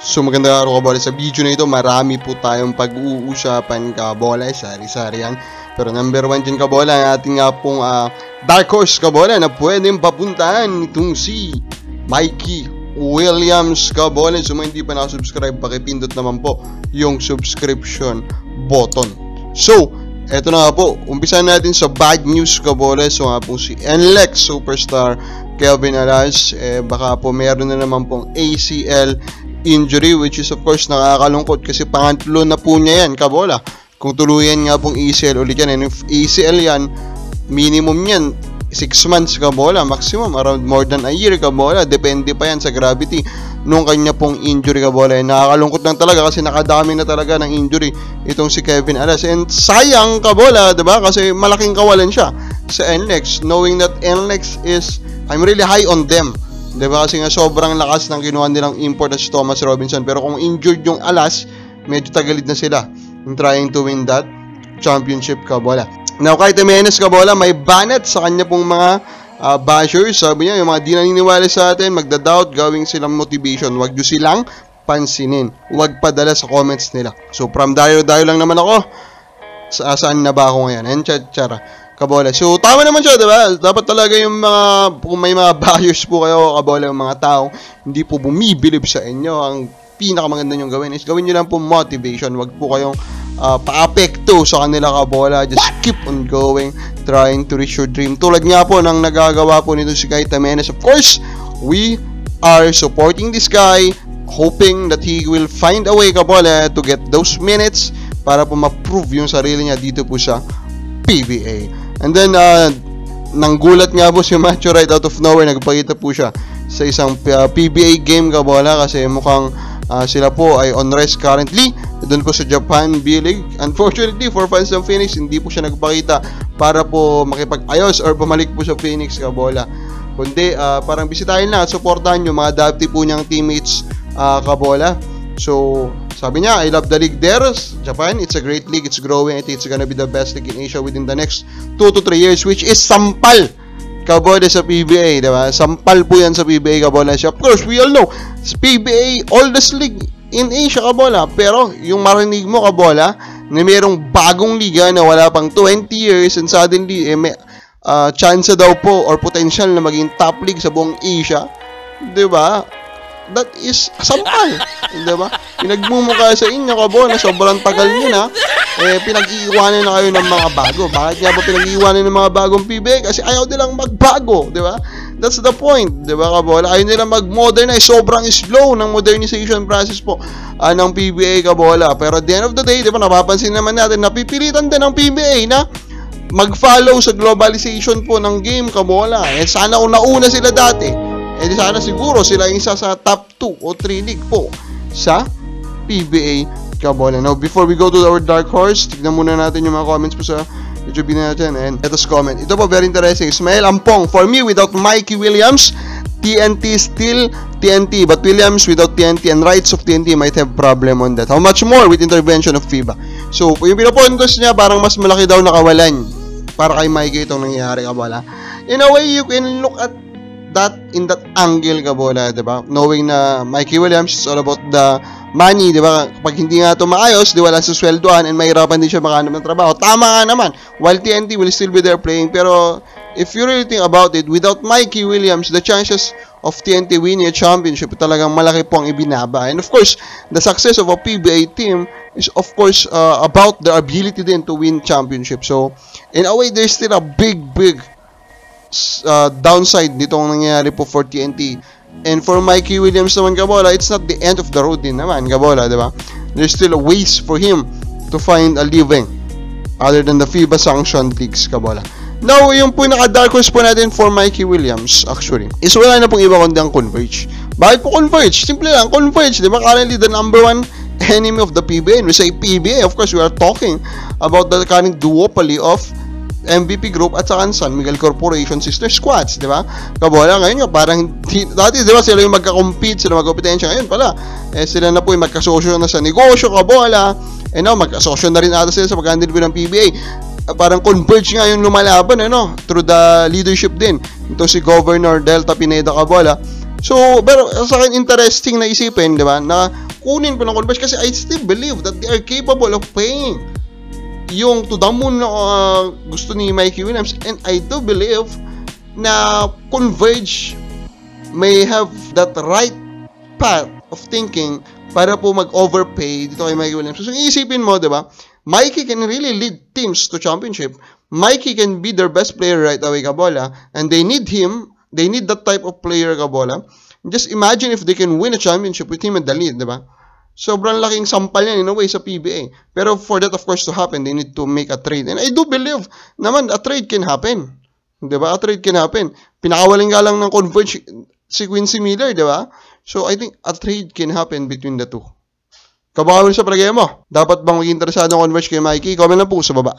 So magandang araw kabola. Sa video na ito, marami po tayong pag-uusapan kabola. Sari-sari yan. Pero number 1 dyan kabola, ang ating nga pong dark horse kabola na pwedeng papuntahan itong si Mikey Williams kabola. So mga hindi pa nakasubscribe, pakipindot naman po yung subscription button. So, eto na nga po, umpisa natin sa bad news kabola. So nga po si NLEX superstar Kevin Alas, baka po meron na naman pong ACL injury, which is of course nakakalungkot kasi pangatlo na po niya yan kabola. Kung tuluyan nga pong ACL ulit yan, and if ACL yan, minimum yan 6 months kabola, maximum around more than a year kabola, depende pa yan sa gravity nung kanya pong injury kabola. Nakakalungkot lang talaga kasi nakadami na talaga ng injury itong si Kevin Alas, and sayang kabola, diba? Kasi malaking kawalan siya sa NLEX, knowing that NLEX is, I'm really high on them, diba? Kasi nga sobrang lakas ng kinuha nilang import na si Thomas Robinson. Pero kung injured yung Alas, medyo tagalid na sila in trying to win that championship kabola. Now, kay Jimenez kabola, may banet sa kanya pong mga bashers. Sabi niya, yung mga di naniniwala sa atin, magda-doubt, gawing silang motivation. Huwag nyo silang pansinin. Huwag padala sa comments nila. So, from dayo lang naman ako. Saan na ba ako ngayon? And chara kabola. So, tama naman siya, diba? Dapat talaga yung mga, kung may mga buyers po kayo, kabola, yung mga tao, hindi po bumibilib sa inyo. Ang pinakamaganda nyong gawin is gawin nyo lang po motivation. Wag po kayong pa-apekto sa kanila kabola. Just keep on going, trying to reach your dream. Tulad nga po ng nagagawa po nito si Kay Jimenez. Of course, we are supporting this guy, hoping that he will find a way kabola to get those minutes para po ma-prove yung sarili niya dito po sa PBA. And then, nanggulat nga po si Macho right out of nowhere. Nagpakita po siya sa isang PBA game kabola kasi mukhang sila po ay on rest currently doon po sa Japan B-League. Unfortunately for fans ng Phoenix, hindi po siya nagpakita para po makipag-ayos or bumalik po sa Phoenix kabola. Kundi parang bisitahin lang at supportahan yung mga dati po niyang teammates kabola. So, sabi niya, I love the league there. Japan, it's a great league. It's growing. I think it's gonna be the best league in Asia within the next 2 to 3 years, which is sampal kabola sa PBA, diba? Sampal po yan sa PBA kabola. Of course, we all know, PBA, oldest league in Asia kabola. Pero, yung marinig mo kabola, na mayroong bagong liga na wala pang 20 years and suddenly, may chance daw po or potential na maging top league sa buong Asia, diba? That is sampal, diba? Pinagmumukha sa inyo kabola, sobrang tagal nyo na, pinag-iiwanan na kayo ng mga bago. Bakit nga ba pinag-iiwanan ng mga bagong PBA? Kasi ayaw nilang magbago, diba? That's the point, diba kabola? Ayaw nilang mag-modernize. Sobrang slow ng modernization process po ng PBA kabola. Pero at the end of the day, diba, napapansin naman natin, napipilitan din ng PBA na mag-follow sa globalization po ng game kabola. Sana kung nauna sila dati, di sana siguro sila yung isa sa top 2 o 3 league po sa PBA kabola. Now, before we go to our dark horse, tignan muna natin yung mga comments po sa YouTube natin. And let us comment. Ito po, very interesting. Ismael Ampong, for me, without Mikey Williams, TNT still TNT. But Williams, without TNT and rights of TNT, might have problem on that. How much more with intervention of FIBA? So, yung pinapuntos niya, parang mas malaki daw nakawalan para kay Mikey itong nangyayari kabola. In a way, you can look at that in that angle kabola, diba? Knowing na Mikey Williams is all about the money, diba? Kapag hindi nga ito maayos, di wala sa sweldoan and mahirapan din siya makahanap ng trabaho. Tama nga naman, while TNT will still be there playing. Pero if you really think about it, without Mikey Williams, the chances of TNT winning a championship talagang malaki po ang ibinaba. And of course, the success of a PBA team is of course about their ability din to win championship. So in a way, there's still a big downside nitong nangyayari po for TNT. And for Mikey Williams naman kabola, it's not the end of the road din naman kabola, diba? There's still ways for him to find a living other than the FIBA sanctioned leagues kabola. Now, yung po naka-dark horse po natin for Mikey Williams actually is wala na pong iba kundi ang Converge. Bakit po Converge? Simple lang, Converge, diba? Currently the number 1 enemy of the PBA. And we say PBA, of course we are talking about the current duopoly of MVP Group at saka San Miguel Corporation Sister Squads, di ba? Kabola ngayon nga parang dati, di ba, sila yung magka-compete, sila magkompetensya. Ngayon pala, sila na po yung magkasosyo na sa negosyo kabola. Now, magkasosyo na rin ata sila sa pag-handle ng PBA. Parang Converge nga yung lumalaban, through the leadership din. Ito si Governor Delta Pineda kabola. So, pero sa akin, interesting na isipin, di ba, na kunin ko ng Converge kasi I still believe that they are capable of paying yung to the moon na gusto ni Mikey Williams. And I do believe na Converge may have that right path of thinking para po mag-overpay dito kay Mikey Williams. So, iisipin mo, di ba, Mikey can really lead teams to championship. Mikey can be their best player right away, Kabola, and they need him. They need that type of player, Kabola. Just imagine if they can win a championship with him at the lead, di ba? Sobrang laking sampal yan in a way sa PBA. Pero for that, of course, to happen, they need to make a trade. And I do believe naman, a trade can happen. Di ba? A trade can happen. Pinakawaling nga lang ng Converge si Quincy Miller, di ba? So, I think a trade can happen between the two. Kabakawin sa palagay mo, dapat bang maging interesado ng Converge kay Mikey? Comment lang po sa baba.